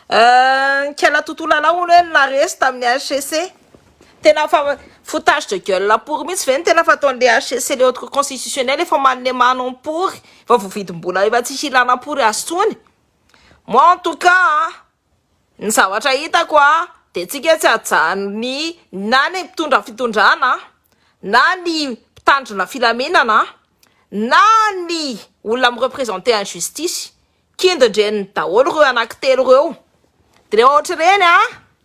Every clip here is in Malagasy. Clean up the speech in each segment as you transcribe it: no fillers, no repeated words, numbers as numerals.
Quelle tontolo anaona hoe naresy tamin'ny HCC tena fa foutage de gueule pour mihitsy ve ny tena fataon'le HCC le autre constitutionnel efa manne manompory fa vovidim-bola efa tsisy ilanam-pory azy tsony. Moi en tout cas ny zavatra hitako de tsika tsy ajany na ny mpitondra fitondrana na ny mpitandrina filaminana na ny olona mirepresenter en justice kindrendreniny daholo reo anankitelo reo. De rehefa ohatra reny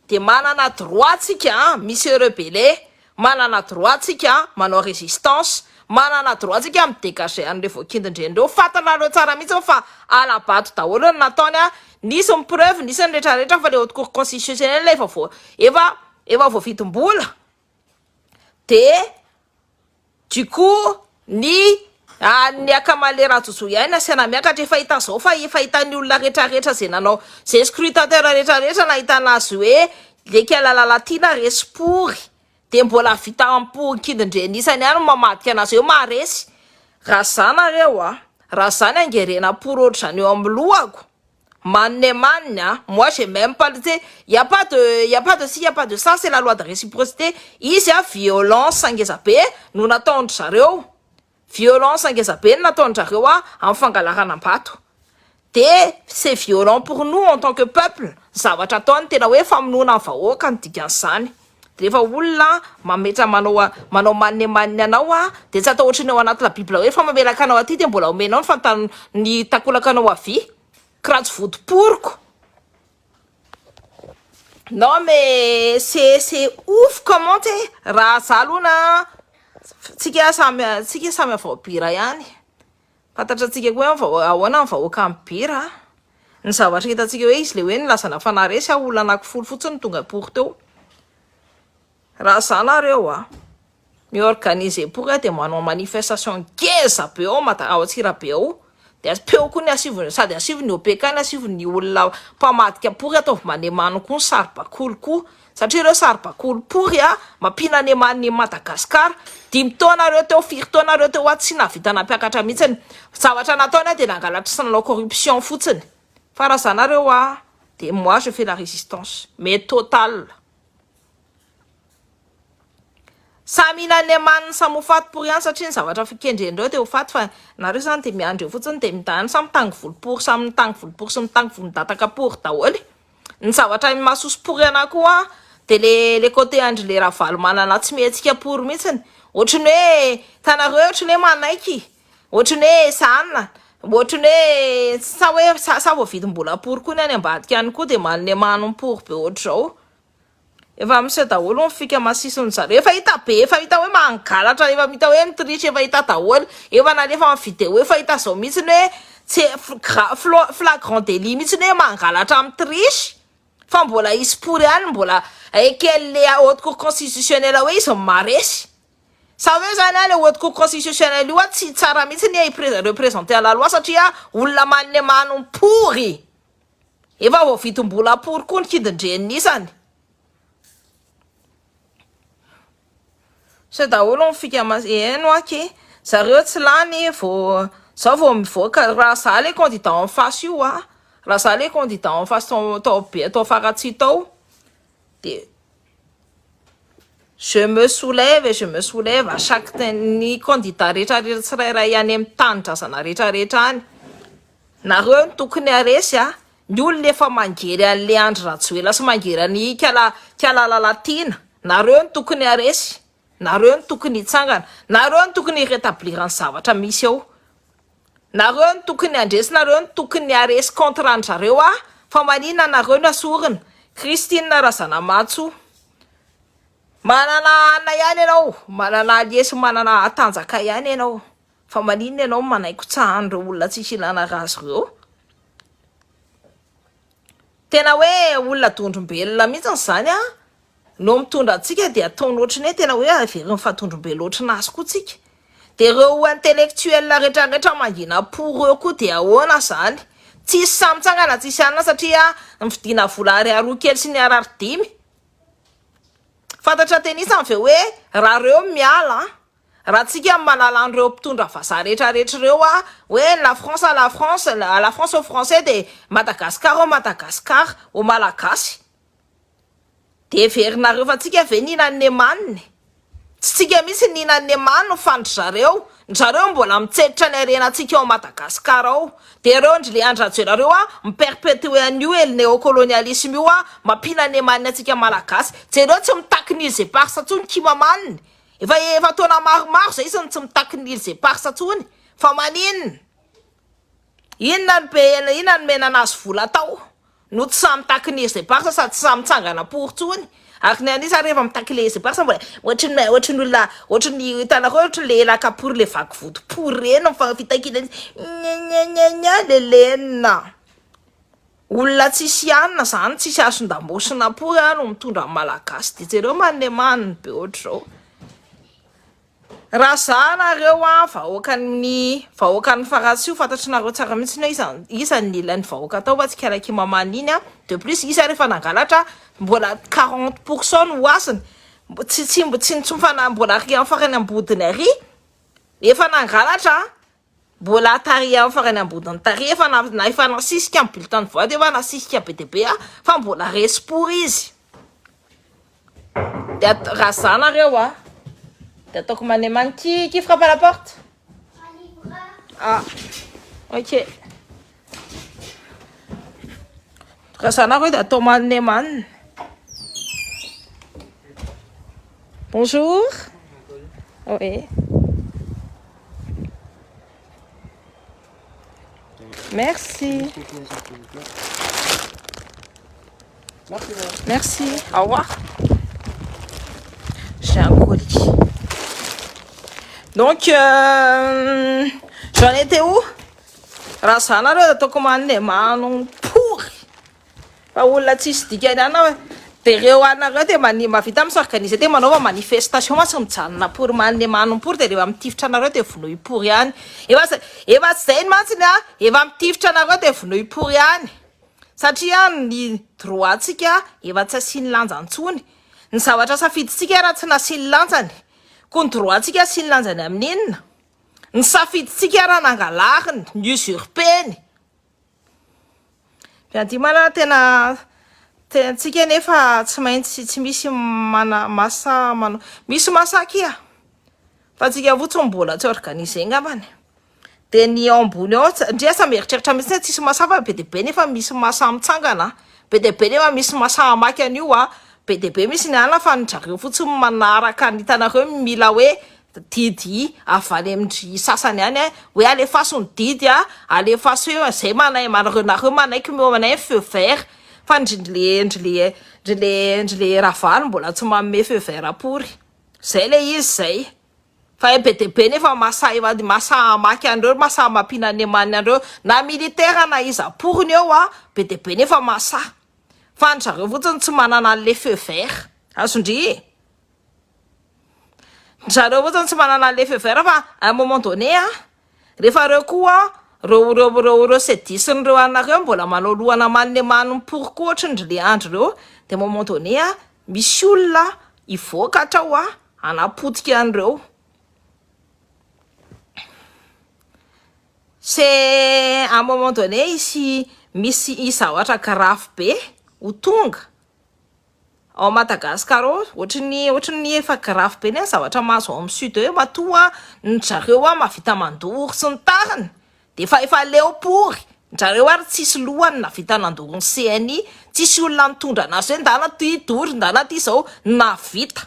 de manana droit tsika misy rebelle, manana droit tsika manao résistance, manana droit tsika midégager an'le voakindrendreny fatanareo tsara mihitsy fa alabato daholo ny nataony nisy ny preuve nisy ny rehetrarehetra fa le haute cour constitutionnelle efa voavidim-bola. De du coup ny akamaly Rajojo ihany asiana miakatra efa hita zao fa efa hitan'ny olona rehetrarehetra zay nanao zay scrutateur rehetrarehetra nahitana azy hoe lekela latina resy pory de mbola vita ampo kidindreny isany ihany mamadika anazy eo maresy. Raha zanareo raha zany angerena pory ohatr'izany eo amin'ny lohako manne moi j'ai même pas dit y a pas de ça, c'est la loi de réciprocité. Izy violence angezabe no nataondry zareo, violence angezabe no nataondry zareo amin'ny fangalanam-bato. De c'est violent pour nous en tant que peuple zavatra ataony tena hoe famonoana amin'ny vahoaka ny dikan'izany. De rehefa olona mametra manao manne anao de tsy atao ohatrany ao anaty la Bible hoe fa mamelaka anao aty de mbola omenao ny ny takolaka anao avy kratso vody-poriko. Non mais c'est ouf comment t'es raha zalona tsika samy avao bira ihany fantatra tsika koa ahoana ny vahoaka amin'ny bira ny zavatra hitatsika hoe izy le hoe nilazana fa naresy olona anankifolo fotsiny tonga pory teo. Raha zanareo miorganiser pory de manao manifestation geza be ao ao Antsirabe ao de peo koa ny asivony sady asivony OPK ny asivony olona mpamadika pory ataovy manemano koa ny saribakolo koa satria ireo saribakolo pory mampina anemany Madagasikara 5 taona reo teo 4 taona reo teo tsy navita nampiakatra mihitsy zavatra nataony de nangalatra sy nanao corruption fotsiny. Fa raha zanareo de moi je fais la résistance mais totale. Samy nanemany samy faty pory ihany satria ny zavatra fikendrendreo teo faty fa nareo zany de miandreo fotsiny de mitany samy tangy volopory samy tangy volopory sy mitangy volondataka pory daholo. Ny zavatra mahasoso pory ana koa de le côté andry le ravalo manana tsy mihetsika pory mihitsiny ohatrany hoe tanareo ohatrany hoe manaiky ohatrany hoe sanina ohatrany hoe sa voavidim-bola pory koa ny any ambadika any koa de manemano pory be ohatr'izao. Efa misy daholo fika masisony zareo efa hita be efa hita hoe mangalatra efa hita hoe mitriche efa hita daholo efa nalefa amin'ny video efa hita zao mihitsy hoe tsy flagrant délit mihitsy hoe mangalatra amin'ny triche fa mbola isy pory ihany mbola ekelle haute cour constitutionnelle hoe izy maresy sa hoe zany le haute cour constitutionnelle io tsy tsara mihitsy ny représenter la loi satria olona manemano pory efa voavidim-bola pory koa ny kidindreniny isany. Se daholo fika eno aky zareo tsy lany zao vao mivoaka raha za le candidat en face io raha za le candidat en face tao faratsy tao de je me soulève à chaque ny candidat rehetrarehetra tsirairay any amin'ny tanindrazana rehetrarehetra any. Nareo ny tokony aresy ny olona efa mangery an'le Andry Rajoelina sy mangery any Kialala Latina nareo ny tokony aresy. Nareo ny tokony hitsangana, nareo ny tokony rétablir ny zavatra misy ao. Nareo ny tokony andresy, nareo ny tokony aresy contre anjareo fa manina nareo ny asorina. Christine Razanamatso manana ana ihany ianao, manana aliesy manana atanjaka ihany ianao fa manina ianao manaiko tsahandro olona tsisy ilana razy reo. Tena hoe olona dondrombelona mihitsy zany no mitondra antsika de ataony ohatrany hoe tena hoe avery fatondrombelo ohatranazy koa tsika. De reo intellectuel rehetrarehetra mangina pour eo koa de ahoana zany tsisy samitsangana tsisy anana satria mividina vola ariary kely sy ny arary dimy. Fantatra tenisa ve hoe raha reo miala raha tsika manalan'ireo mpitondra vazaha rehetrarehetra reo a hoe la France la France au français de Madagascar au Madagascar au malagasy de verinareo fa tsika ve nihinan'ny emaniny tsy tsika misy nihinan'ny emany no fandry zareo mbola mitseditra ny arenatsika ao Madagascar ao de reo ndry le andrajoenareo a miperpétuer an'io el néocolonialisme io a mampinany emaniny atsika malagasy jereo tsy mitaky nil ze parsa tsony kimamaniny efa taona maromaro zay isany tsy mitaky nil ze parsa tsony fa maninona inona no mena anazy vola tao no tsy samy mitaky nil ze parsa sady tsy samy mitsangana portsony ary ny anisa rehefa mitaky le ze parsa mbola ohatrany hitanareo ohatry le elaka pour le vaky voto pour reny mifafitakina le lenina olona tsisy anina zany tsisy asondambosina por no mitondra malagasy de jereo manne maniny be ohatr' zao raha zanareo a vahoakan'ny faratsy io fantatry nareo tsara mihitsy hoe isan'ny ilan'ny vahoaka tao fa tsika raiky mamany iny a de plus isa rehefa nangalatra mbola 40% no asiny tsy mifana mbola ry amin'ny farany ambodiny ary efa nangalatra mbola tary amin'ny farany ambodiny tary efa nasisika amin'ny bulletin de vote efa nasisika be de be a fa mbola resy pour izy de raha zanareo a de ataoko manemany qui frappe à la porte? Ah, ok. Raha zanareo de atao manemany. Bonjour. Oui. Merci. Merci. Au revoir. J'ai un colis. Donc, j'en étais où? Raha zanareo ataoko manemany pourry. Fa olona tsisy dikany ana de reo anareo de mavita misorganiser de manaova manifestation ma tsy mijanona pour manemany pour de rehefa mitifitra anareo de vonoy pour ihany efa zay mantsiny a efa mitifitra anareo de vonoy pour ihany satria ny droit tsika efa tsy asiany lanjantsony ny zavatra safiditsika raha tsy nasiany lanjany ko ny droit tsika asiany lanjany amin'inona ny safiditsika raha nangalariny ny usurpeny fiadimana tena tsika nefa tsy maintsy tsy misy misy masaky fa tsika fotsiny mbola tsy organiser ngambany de ny ambony ao ndresa mieritreritra mihitsy tsisy masa fa be de be nefa misy masa mitsangana be de be nefa misy masa maky an'io a be de be misy ny alina fa njareo fotsiny manaraka ny hitanareo mila hoe didy avany amindry sasany any hoe alefaso ny didy alefaso eo zay manareo manaiky manay feu vert fa ndry le ravalo mbola tsy manome feu vert pory zay le izy zay fa be de be nefa masa maky andreo masa mampina ny emaniny andreo na militaire na iza poriny eo a be de be nefa masa fa njareo fotsiny tsy manana an'le feu vert azondry zareo fotsiny tsy manana an'le feu vert fa à un moment donné rehefa reo koa reo sedisin'reo anareo mbola manao lohana manne maniny pour koa ohatrindry le andro reo de moment donné misy olona ivoaka hatrao anapotika an'reo c'est à un moment donné misy izahatra grave be ho tonga ao Madagascar ohatriny efa grave be ny zavatra mahazo ao amin'ny sud hoe matoa ny zareo mavita mandory sy ny tariny de efa leo pory njareo ary tsisy lohany na vita nandory ny CNI tsisy olona mitondra anazy hoe ndana ty dory ndana ty zao na vita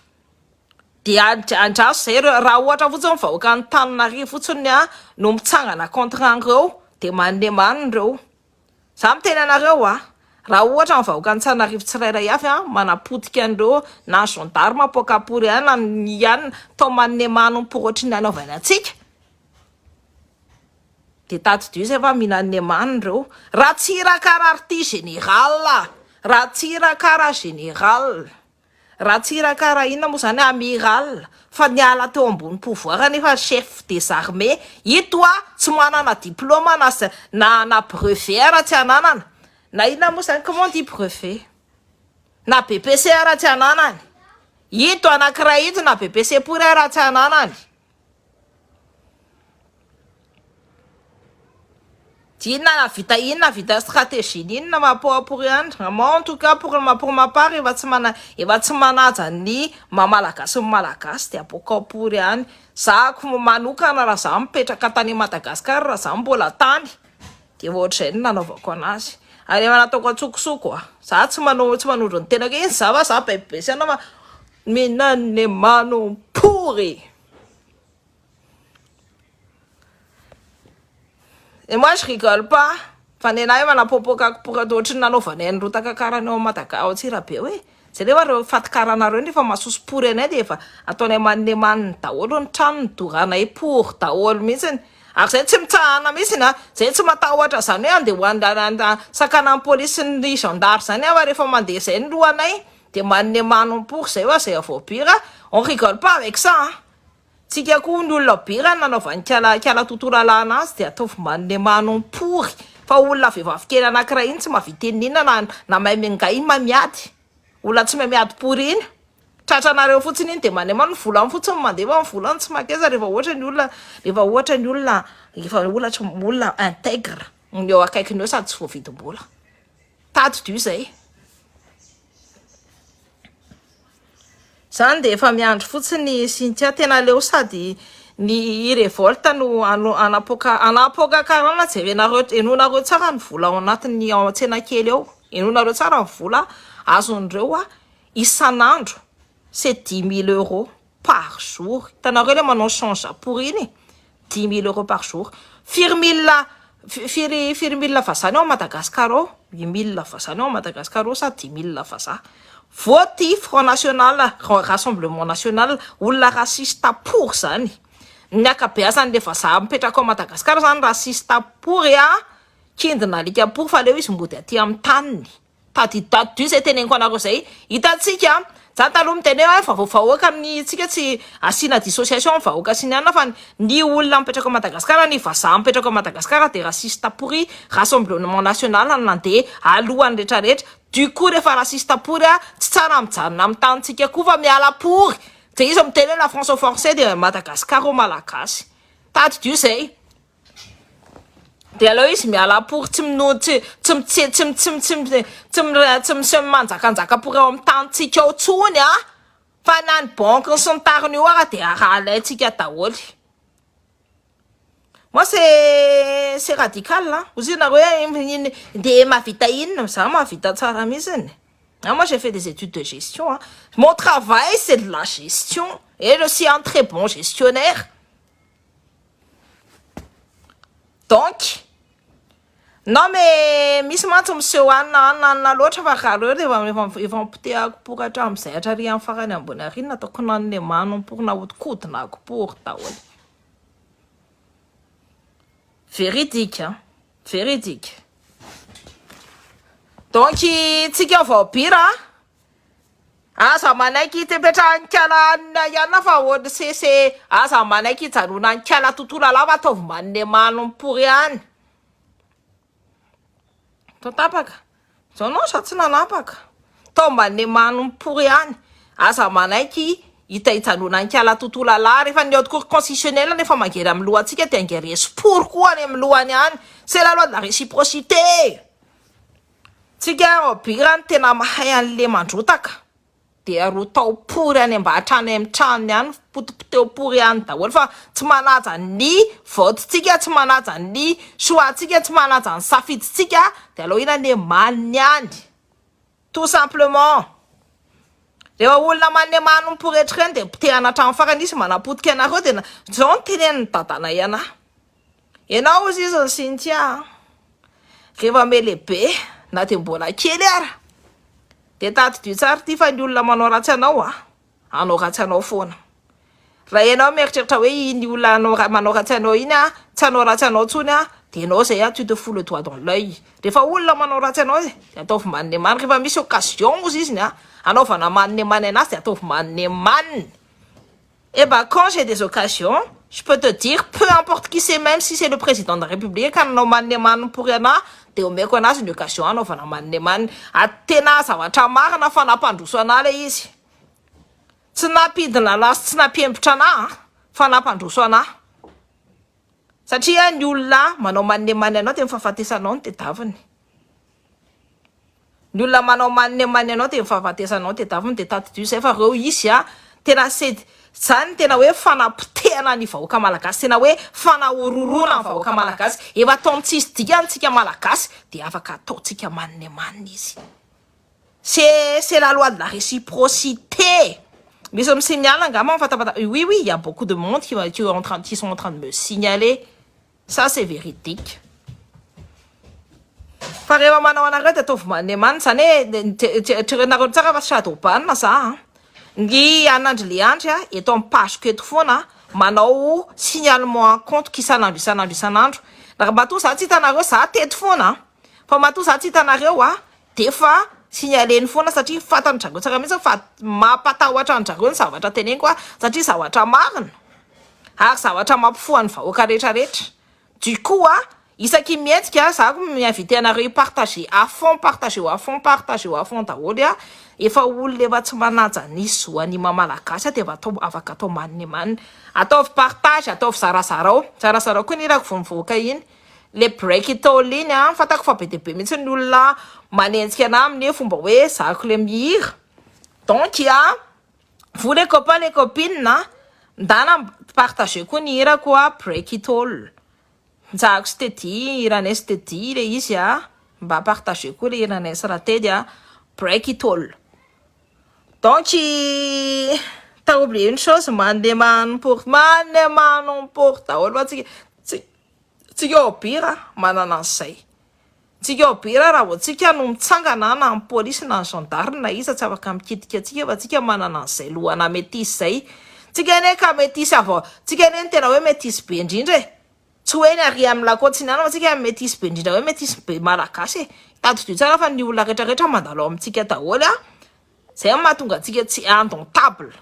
de andraso zay raha ohatra fotsiny vahoaka ny Tananarivo fotsiny no mitsangana contre an'reo de manne manindreo za miteny anareo raha ohatra vahoaka ny Tananarivo tsirairay avy manapotika an'reo na gendarme apokapory ihany tao manne maniny pour ohatriny anaovana atsika de tato dio zay fa minanne manindreo raha tsy rakara arty général raha tsy rakara général raha tsy rakara inona moa zany amiral fa niala teo ambony pouvoir nefa chef des armées ito tsy manana diplôme na brevet raha tsy ananana na inona moa zany comment dit brevet na BPC raha tsy ananany ito anankiray ito na BPC pour raha tsy ananany inona vita stratégie inona mapoapory any moi en tout cas pour ma part efa tsy manaja ny mamalagasy ny malagasy de apokapory any zako manokana raha za mipetraka tany Madagasikara raha za mbola tany de ohatr'izay ny nanaovako anazy ary efa nataoko atsokosoko za tsy manondro ny tenako iny za fa za bebe sy anao minane manompory. Et moi je rigole pas. Fanena io manapopoka pour d'autres nanaovanay ny rotaka karany ao Madagasikara Tsirabe hoe zay le reo fatikaranareo nefa masoso pory anay de efa ataonay manne daholo ny trano ny doranay pory daholo mihitsiny ary zay tsy mitsahana mihitsiny zay tsy matahotra zany hoe andeha sakana ny polisy ny gendarme zany aho rehefa mandeha zay ny lohanay de manne manompory zay zay avobira on rigole pas avec ça tsika koa ny olona bira nanaovany kiala tontolo alana azy de ataovy manne manompory fa olona vehivavy kely anankiray iny tsy mavitenina na mahay menga iny mamiady olona tsy mahay miady pory iny tratranareo fotsiny iny de manne mano volany fotsiny mandeha fa volany tsy makeza rehefa ohatra ny olona intègre ny eo akaikiny eo sady tsy voavidim-bola tady du zay zany de efa miandro fotsiny Cynthia tena leo sady ny revolte no anapoka karana jerenareo enonareo tsara ny vola ao anatin'ny tsena kely eo enonareo tsara ny vola azon'ireo isan'andro c'est 10 000 € par jour tanareo le manao change pour iny 10 000 € par jour firy mille vazany ao Madagasikara ao 8 000 vazany ao Madagasikara ao sa 10 000 vaza voty Front National Rassemblement National olona raciste pour zany ny akabeazany le vaza mipetraka ao Madagasikara zany raciste pour kindina alika pour fa leo izy mbody aty amin'ny taniny tady zay teneniko anareo zay hitatsika za taloha miteny hoe vahoaka ny tsika tsy asina dissociation vahoaka sy ny anona fa ny olona mipetraka ao Madagasikara ny vaza mipetraka ao Madagasikara de raciste pour Rassemblement National nandeha alohan'ny rehetrarehetra du coup rehefa raciste pour tsy tsara mijanona amin'ny tanitsika koa fa miala pour de izy miteny hoe la France au forcé de Madagasikara au malagasy tady du zay de aleo izy miala pour tsy manjakanjaka pour eo amin'ny tanitsika ao tsony fa na ny banque sy ny tariny io de aralaitsika daholy. Moi c'est radical vous nareo de mavita inona za mavita tsara mihitsiny. Moi j'ai fait des études de gestion mon travail c'est de la gestion et je suis un très bon gestionnaire donc non mais misy mantsy miseho anina loatra fa kareo efa mipotehako pour hatramin'izay hatrary amin'ny farany ambony ary nataoko nanne manompory nahodinkodinako pour daholo véridique donc tsika vaobira aza manaiky tepetrahany kialana ihany fa ONCC aza manaiky ijanonany kiala tontolo alava ataovy manne manompory ihany tapaka zanao sa tsy nanapaka tao manne manompory ihany aza manaiky ijanonany kiala tontolo ala rehefa ny haute cour constitutionnelle nefa mangery amin'ny lohantsika de angery esport koa any amin'ny lohany any c'est la loi de la réciprocité tsika obira ny tena mahay an'le mandrotaka de aro tao pory any mba hatrany amin'ny tranony any potipoteo pory any daholo fa tsy manaja ny vote-tsika tsy manaja ny choix-tsika tsy manaja ny safiditsika de aloha ina ne manny any tout simplement rehefa olona manne manompory etrany de potehana hatrany farany izy manapotika anareo de zao ny teneniny dadana ianao izy izy Cynthia rehefa melehibe na de mbola kely ara de tady du tsara ty fa ny olona manao ratsy anao anao ratsy anao foana raha ianao mieritreritra hoe iny olona manao ratsy anao iny tsy anao ratsy anao tsony de enao zay tu te fous le doigt dans l'œil rehefa olona manao ratsy anao de ataovy manne many rehefa misy occasion ozy izy anaovana manne many anazy de ataovy manne many et quand j'ai des occasions je peux te dire peu importe qui c'est même si c'est le président de la République ka nanao manne many pour ana de omeko anazy ny occasion anaovana manne many tena zavatra marina fa nampandroso ana le izy tsy napidina lasy tsy napiembotra ana fa nampandroso ana satria ny olona manao mannemany anao de mifahafatesanao ny tedaviny. Ny olona manao mannemany anao de mifahafatesanao ny tedaviny de taty zay fa reo izy tena zany tena hoe fanapotehana ny vahoaka malagasy, tena hoe fanahororona ny vahoaka malagasy. Efa atao amintsisy dikantsika malagasy de afaka ataotsika mannemany izy. C'est la loi de la réciprocité. Mais ça me signale, oui, oui, il y a beaucoup de monde qui sont en train de me signaler. Ça, c'est véridique. Fareva manao anareo ataovy mannemany zany hoe tsara fa sady obanina za ny anandry le andry eto amin'ny pageko eto foana manao signalement compte isanandro. Raha matoa za tsy hitanareo za teto foana fa matoa za tsy hitanareo de fa signaleny foana satria fantanjareo tsara mihitsy fa mampatahotra anjareo ny zavatra teneniko satria zavatra marina ary zavatra mampifoha ny vahoaka rehetrarehetra. Du coup isaky mietsika za miinvite anareo hipartager à fond daholo efa olona efa tsy manaja ny zoany mamalagasy de afaka atao mannemany, ataovy partage, ataovy zarazarao koa ny rako vomivoaka iny le break it all iny fatako fa be de be mihitsy ny olona manenjika ana amin'ny fomba hoe zako le mihira. Donc vous les copains les copines ndana partager koa ny hirako break it all. Nzahako sy tedy iranay sy tedy le izy mba partager koa le iranay sy raha tedy break it all. Donc t'as oublié une chose, mannemany pour daholo tsika obira manana an'izay. Tsika obira raha vao tsika no mitsangana na amin'ny polisy na ny gendarme na iza tsy afaka mikitika atsika fa tsika manana an'izay lohana métis zay. Tsika ane ka métis tsika ane tena hoe métis be indrindra tsy hoe ny ary amin'ny lakotsinana fa tsika métis be indrindra hoe métis be malagasy tadio tsara fa ny olona rehetrarehetra mandalo amintsika daholo zay mahatonga atsika tsy indomptable.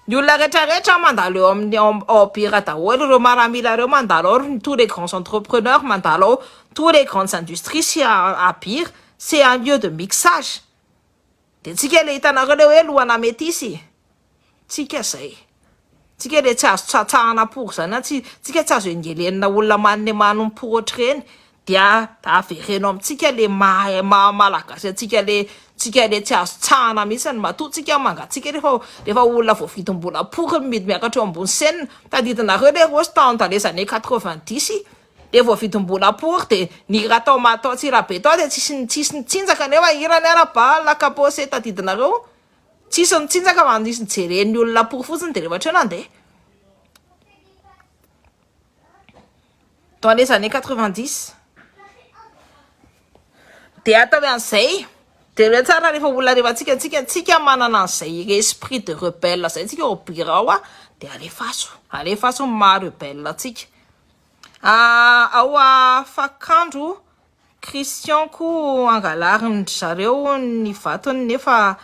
Ny olona rehetrarehetra mandalo eo amin'ny obira daholo, ireo maramila reo mandalo tous les grands entrepreneurs mandalo tous les grandes industries si à Bira c'est un lieu de mixage. De tsika le hitanareo le hoe lohana métis tsika zay. Tsika le tsy azo tsatsahana pour zany tsika tsy azo engelenina olona mannemany pour ohatreny dia averenao amintsika le malagasy tsika le tsy azo tsahana mihitsy ny matoa tsika mangatsika rehefa olona vao vidim-bola pour midy miakatra eo ambony scène. Tadidinareo le rosy tao les années 90 le vao vidim-bola pour de ny raha tao matao tsirabe tao de tsisy nitsinjaka nefa hirany araba lakaposé tadidinareo tsisy nitsinjaka fa nisy nijeren'ny olona pour fotsiny de rehefa treo nandeha. Dans les années 90 de atao an'izay de le tsara rehefa olona rehefa tsika manana an'izay esprit de rebelle zay tsika obira de alefaso maha rebelle tsika. Ao fakandro Christian ko angalariny zareo ny vatony nefa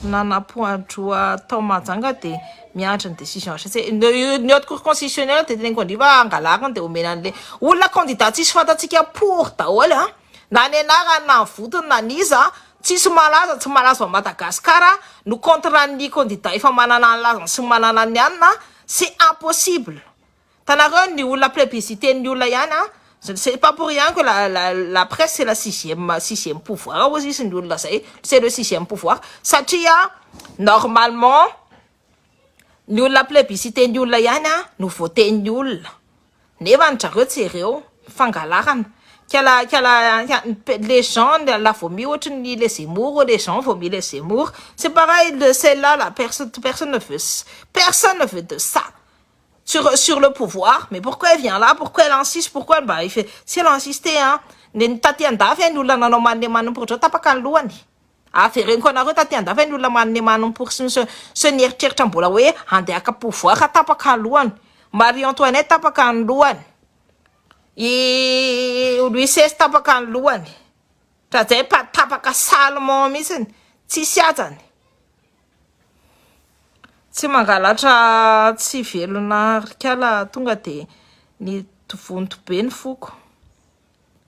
nanapoadroa tao majanga de miandry ny décision ny haute cour constitutionnelle de teneniko andriva angalariny de omenan'le olona candidat tsisy fantatsika pour daholo na ny anarany na votony na niza tsisy malaza tsy malaza ao Madagasikara no contre ny candidat efa manana ny lazany sy manana ny anina, c'est impossible. Tanareo ny olona plébiscité ny olona ihany c'est pas pour rien que la presse c'est la sixième pouvoir aussi c'est le 6e pouvoir satria normalement ny olona plébiscité ny olona ihany no voté ny olona nefa njareo tsy ireo fangalarana les gens la vomi ohatrany les Zemmour, les gens vomi les Zemmour, c'est pareil celle-là personne ne veut de ça sur le pouvoir. Mais pourquoi elle vient là, pourquoi elle insiste, pourquoi si elle insistait ny taty andafy ny olona nanao mannemany pour tapaka ny lohany afereny ko anareo taty andafy ny olona mannemany pour sy nieritreritra mbola hoe andehaka pouvoir tapaka ny lohany. Marie Antoinette tapaka ny lohany, Louis XVI tapaka ny lohany, raha zay tapaka Salomon mihitsy tsy siajany. Tsy mangalatra tsy velona rikala tonga de ny tovonto be ny foko.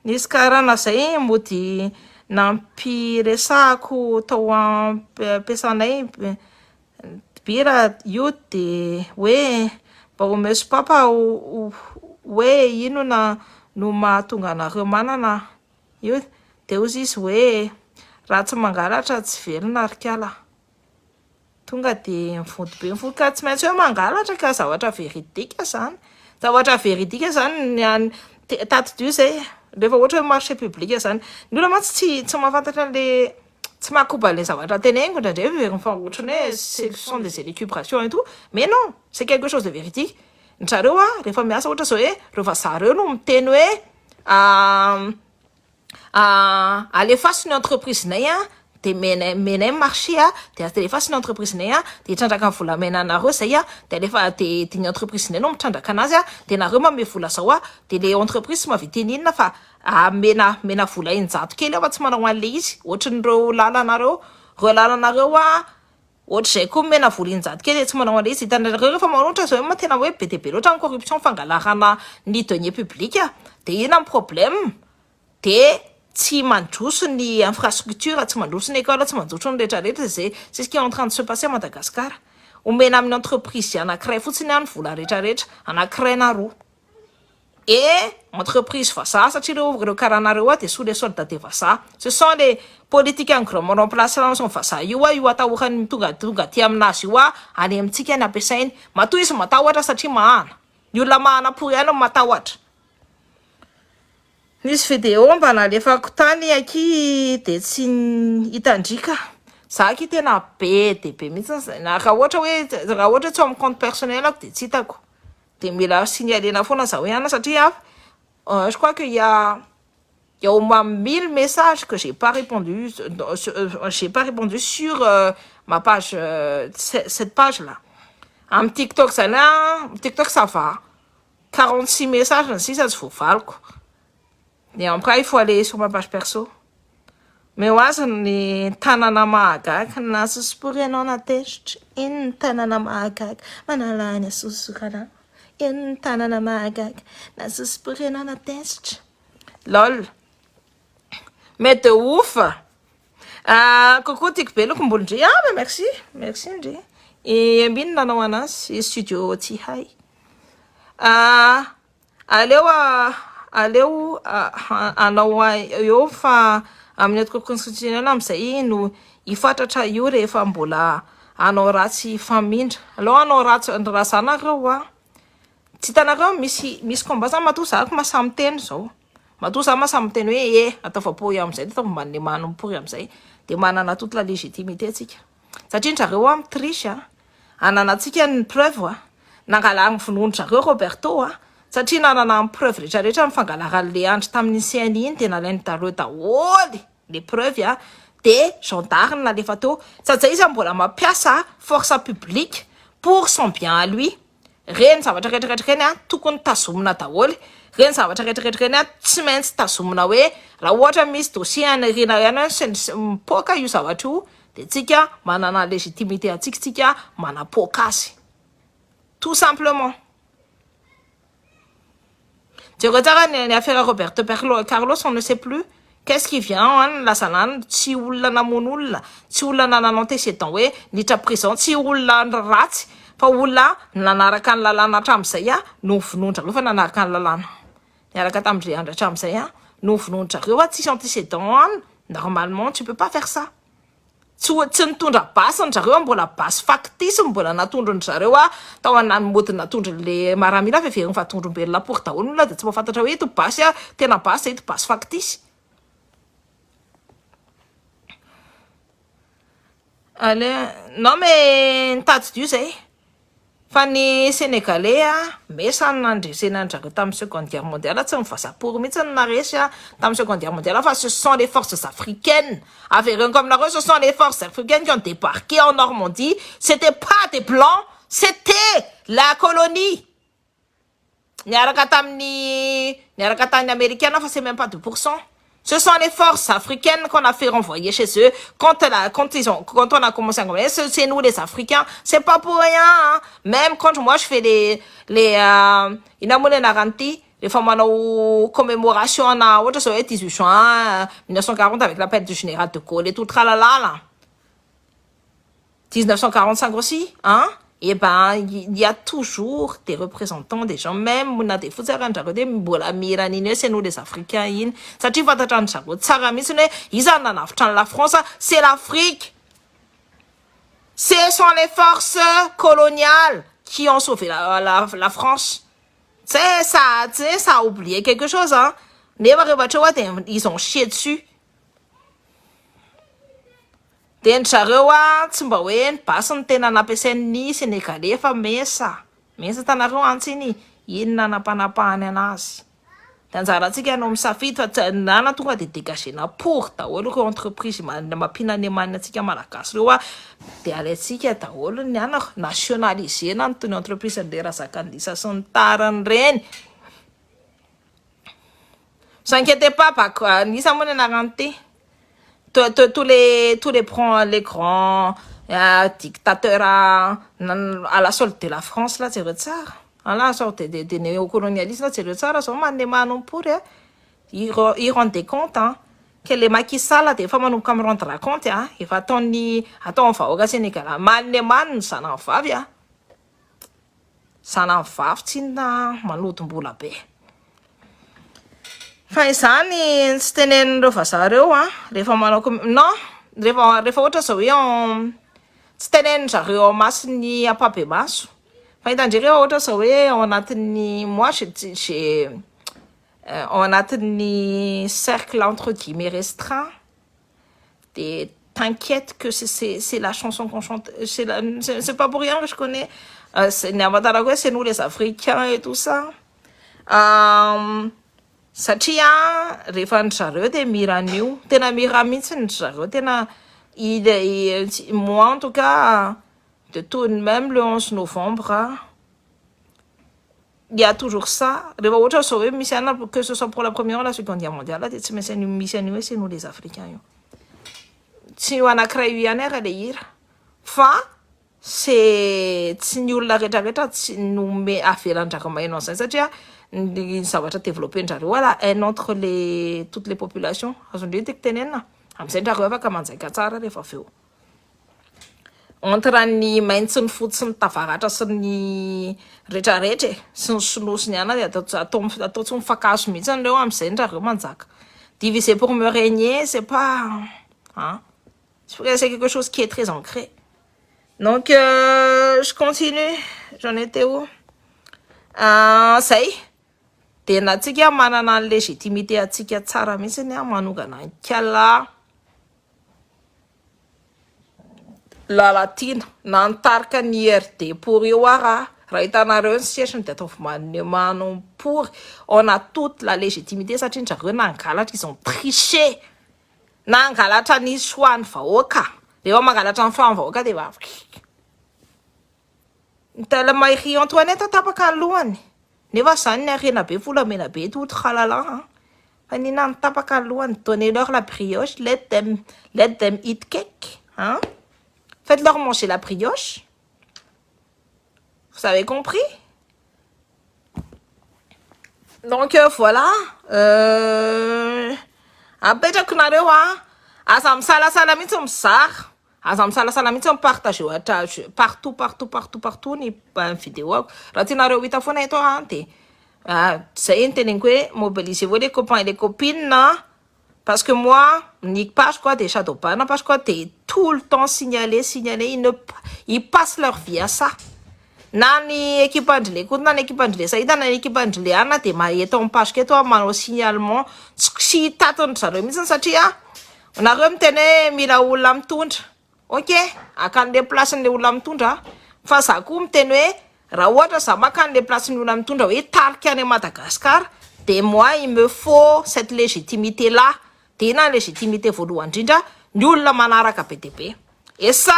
Nisy karana zay mody nampiresahako tao ampiasanay bira io de hoe mba omeso papa hoe ino no mahatonga anareo manana io de ozy izy hoe raha tsy mangalatra tsy velona rikala tonga de mivody be mivody ka tsy maintsy hoe mangalatra ka zavatra veridika zany tato-dio zay rehefa ohatra hoe marché public zany ny olona mantsy tsy mahafantatra an'le tsy mahakoba le zavatra teneniko indraindray mifaotrany hoe ce sont des élucubrations et tout mais non c'est quelque chose de véridique ny zareo rehefa miasa ohatra zao hoe reo vazaha no miteny hoe alefaso ny entreprise-nay de menay marché de alefaso ny entreprise-nay de hitrandraka ny volamena anareo zay de alefa de ny entreprise-nay no mitrandraka anazy de nareo mame vola zao de le entreprise mavity ninona fa mena vola injato kely fa tsy manao an'le izy ohatran'ireo lalanareo ohatr'izay koa mena vola injato kely tsy manao an'le izy hitanareo rehefa manoatra zao ma tena hoe be de be loatra ny corruption fangalarana ny denier public de ina ny problème de tsy mandroso ny infrastructure tsy mandroso ny école tsy mandroso ny rehetrarehetra zay c'est ce qui est en train de se passer à Madagascar omena amin'ny entreprise anankiray fotsiny any vola rehetrarehetra anankiray na roa entreprise vazaha satria reo karahanareo de sous les soldes de vazaha ce sont les politiques en gouvernement en place son vazaha io atahorany tonga ty aminazy io any amintsika ny ampiasainy matoa izy matahotra satria mahana ny olona mahana-po ihany matahotra nisy video mba nalefako tany aky de tsy hitandrika za aky tena be de be mihitsy raha ohatra tsy amin'ny compte personnel ako de tsy hitako de mila signalena foana za hoe ana satria je crois que il y a au moins 1000 messages que j'ai pas répondu sur ma page cette page là amin'ny TikTok TikTok ça va 46 messages na sisa tsy voavaloko. Et après, il faut aller sur ma page perso. Mais ouais, ni tanana mahagaga na suspurena na test in tanana mahagaga manalanya susurana in tanana mahagaga na suspurena na test lol mais de ouf coucou tikbelo kumbulji mais merci ndri et bin nanao anazy studio ti hay aleo anao eo fa amin'ny atoko constitutionnel amizay no ifantatra io rehefa mbola anao ratsy famindra aloha anao razanareo tsy hitanareo misy combat zany matoa zako masamy teny zao matoa za masamy teny hoe ataovapory amizay de ataovambany manompory amizay de manana toute la légitimité atsika satria ndrareo amin'ny triche ananatsika ny preuve nangalany vononondrareo Roberto satria nanana preuve rehetrarehetra mifangalaran'le andro tamin'ny CNI iny de nalainy dareo daholy les preuves de gendarme nalefa teo satria izy mbola mampiasa force publique pour son bien à lui reny zavatra rehetrarehetra reny tokony tazomina daholy reny zavatra rehetrarehetra reny tsy maintsy tazomina hoe raha ohatra misy dossier anarina ihany mipoka io zavatra io de tsika manana légitimité atsika manapoka azy tout simplement. Tu regardes les affaires Roberto Carlos, on ne sait plus qu'est-ce qui vient, la sanan, si ou la namonula, si ou la nananante c'est ton way, ni ta prison, si ou la rat, pa ou la, nanarakan la lana chamsaya, nous venons à l'ouvre nanarakan la lana. Yarakatam de chamsaya, nous venons à l'ouvre, si c'est ton, normalement, tu peux pas faire ça. Tsy nitondra basy ny zareo mbola basy factice mbola natondro ny zareo tao anany mody natondro le maramila feveriny fatondrombelona pour daholo olona de tsy mahafantatra hoe ito basy tena basy ito basy factice. Non mais nitady dio zay fa ny Sénégalais mesany nandresena andrareo tamin'ny Seconde Guerre mondiale tsy mivazapory mihitsy ny naresy tamin'ny Seconde Guerre mondiale fa ce sont les forces africaines avereny comme nareo ce sont les forces africaines qui ont débarqué en Normandie, c'était pas des blancs, c'était la colonie niaraka tamin'ny américaine fa c'est même pas 2%. Ce sont les forces africaines qu'on a fait renvoyer chez eux quand on a commencé à gouverner. C'est nous les Africains, c'est pas pour rien. Même quand moi je fais les commémorations en 18 juin 1940 avec l'appel du général de Gaulle et tout tralala là. 1945 aussi, hein? Eh ben, il y a toujours des représentants des gens, même on a des fotsaran-jareo de mbola miran'iny hoe c'est nous les Africains iny. Satria fantatran-jareo tsara mihitsy hoe iza nanavitra la France, c'est l'Afrique. Ce sont les forces coloniales qui ont sauvé la France. Ça a oublié quelque chose, hein? Ils ont chié dessus. Dia zareo tsy mba hoe nibasy ny tena nampiasain'ny Sénégalais fa mesa tanareo antsiny inona napanapahany anazy. Da anjarantsika anao misafidy fa nana tonga de dégagena pour daholo ireo entreprise mampinany antsika malagasy reo de alaitsika daholo ny ana nationalisena ny tony entreprise an'le razakandisa sy ny tarany reny. S'inquiétez pas, nisy moa ny anarany ty. Tous les grands dictateurs à la solde de la France, là, c'est retard. À la sorte des néocolonialistes, là, c'est retard. Ils rendent des comptes, hein. Que les Macky Sall, là, des fois, nous comme rendre compte, hein. Il va attendre, on va au Sénégal. Ça n'en va, bien. Ça n'en va, tina, malotombola be. Fa izany tsy tenenindreo vazareo rehefa manao non rehefa ohatra zao hoe tsy tenenin-jareo ao masiny apabe maso fa hitandreo ohatra zao hoe ao anatin'ny moi j'ai ao anatin'ny cercle entre guillemets restreint de t'inquiète que c'est la chanson qu'on chante, c'est pas pour rien que je connais c'est nous les Africains et tout ça satria rehefa ny zareo de miran'io tena mira mihitsy ny zareo tena moi en tout cas de tout même le 11 novembre il y a toujours ça rehefa ohatra zao hoe misy ana que ce soit pour la première ou la seconde guerre mondiale de tsy maintsy misy an'io hoe c'est nous les Africains io tsy io anankiray io ihany ara le hira fa c'est tsy ny olona rehetrarehetra tsy nome avelan-draka-maheno an'izay satria ny zavatra développé-ndrareo voilà un entre toutes les populations azondreo tiky tenenina am'izay ndrareo afaka manjaika tsara rehefa aveo entre ny maintso ny fotsy ny tavaratra sy ny rehetrarehetra sy ny sonosy ny ana de atao tsy mifakazo mihitsy an'ireo am'izay ndrareo manjaka diviser pour me régner c'est pas hein c'est quelque chose qui est très ancré donc je continue j'en étais où zay de natsika manana ny légitimité atsika tsara mihitsy ny manongana kala lalatina nantarika ny RD pour io raha hitanareo ny situation de atao pour on a toute la légitimité satria ndrareo nangalatra ils ont triché nangalatra ny soany vahoaka rehefa mangalatra ny soany vahoaka de tala Marie Antoinette tapaka ny lohany nefa zany ny arena be volamena be tout tralala fa ny nany tapaka ny lohany donnez-leur la brioche let them eat cake hein faites-leur manger la brioche vous avez compris donc voilà apetrako nareo aza misalasala mihitsy mizara aza misalasala mihitsy mipartage partout ny vidéo raha tianareo hita foana eto de zay ny teneniko hoe mobilisez-vous les copains et les copines parce que moi ny page quoi des shadowban page quoi de tout le temps signaler ils passent leur vie à ça na ny équipe andrele koa na ny équipe andrele sahita na ny équipe andrele ana de mahita amin'ny page keto manao signalement tsy tatony zareo mihitsy satria nareo miteny mila olona mitondra ok akan'le place-n'le olona mitondra fa za koa miteny hoe raha ohatra za makan'le place-n'ny olona mitondra hoe tarika any Madagascar de moi il me faut cette légitimité là de na légitimité voalohany indrindra ny olona manaraka be de be et ça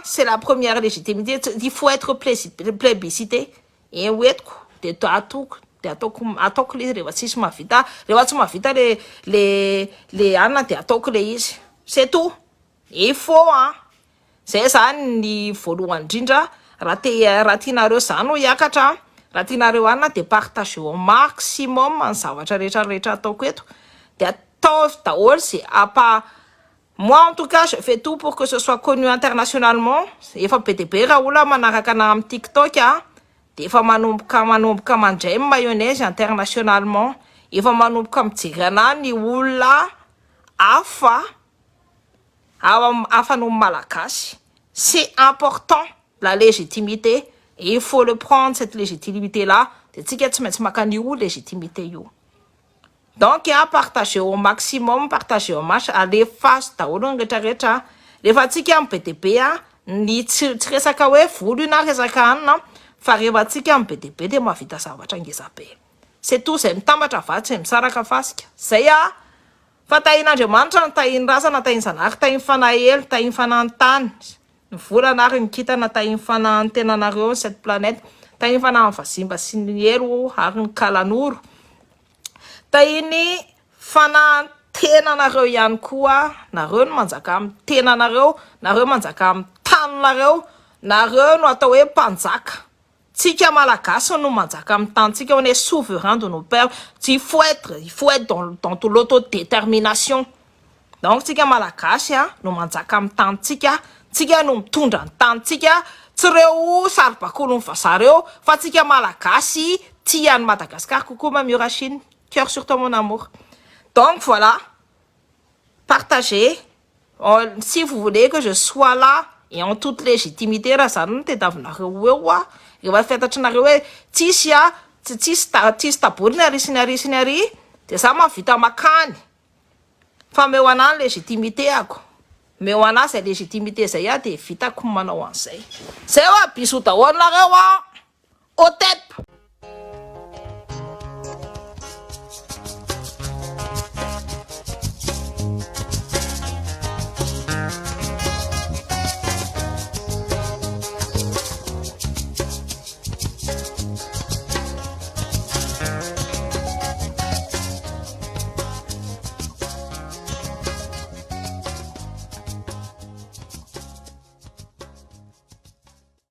c'est la première légitimité il faut être plébiscité et oetiko de ataoko le izy rehefa tsisy mahavita rehefa tsy mahavita le anna de ataoko le izy c'est tout il faut zay zany ny voalohany indrindra raha tianareo zany ho hiakatra raha tianareo anna de partage au maximum ny zavatra rehetrarehetra ataoko eto de atao daholo zay Moi, en tout cas, je fais tout pour que ce soit connu internationalement. Il faut PTP, Raoula, Manarakanam TikTok, hein. Il faut manomboka mandray mayonnaise internationalement. Il faut manomboka mitirana ny olona hafa hafa no malagasy. C'est important, la légitimité. Et il faut le prendre, cette légitimité-là. C'est une légitimité. Donc, il y a partagé au maximum, partagé au match, à l'efface, ta olon retraretra. Les fatigues en PTP, ni tresaka we, fouluna resakana, farevatika en PTP, de ma vita savachangisape. C'est tout, c'est un tamatra fat, c'est un saraka fask. C'est ya, fataina de mantra, tain rasa, na tain sanak, tain fanael, tain fanantan. Vola narin kita na tain fanantena nario, cette planète, tain fanan fasimba siniero, harin kalanur. Taini fanantenanareo ihany koa, nareo no manjaka amin'ny tenanareo, nareo manjaka amin'ny taninareo, nareo no atao hoe mpanjaka. Tsika malagasy no manjaka amin'ny tantsika, on est souverain de nos pères. Il faut être dans l'autodétermination. Donc tsika malagasy no manjaka amin'ny tantsika, tsika no mitondra ny tantsika, tsy reo saribakolo ny vazareo, fa tsika malagasy tia ny Madagascar kokoa mamio Rachine. Cœur sur toi, mon amour. Donc, voilà. Partagez. Si vous voulez que je sois là, et en toute légitimité, là, ça ne t'est pas venu. Il va faire un Tissia, Tista pour Sinari. C'est ça, ma fille, ma canne. Femme, on a légitimité. Mais on a cette légitimité, c'est ya, des fita, comme on a. C'est wa, pisouta, on la rewa. Au tep.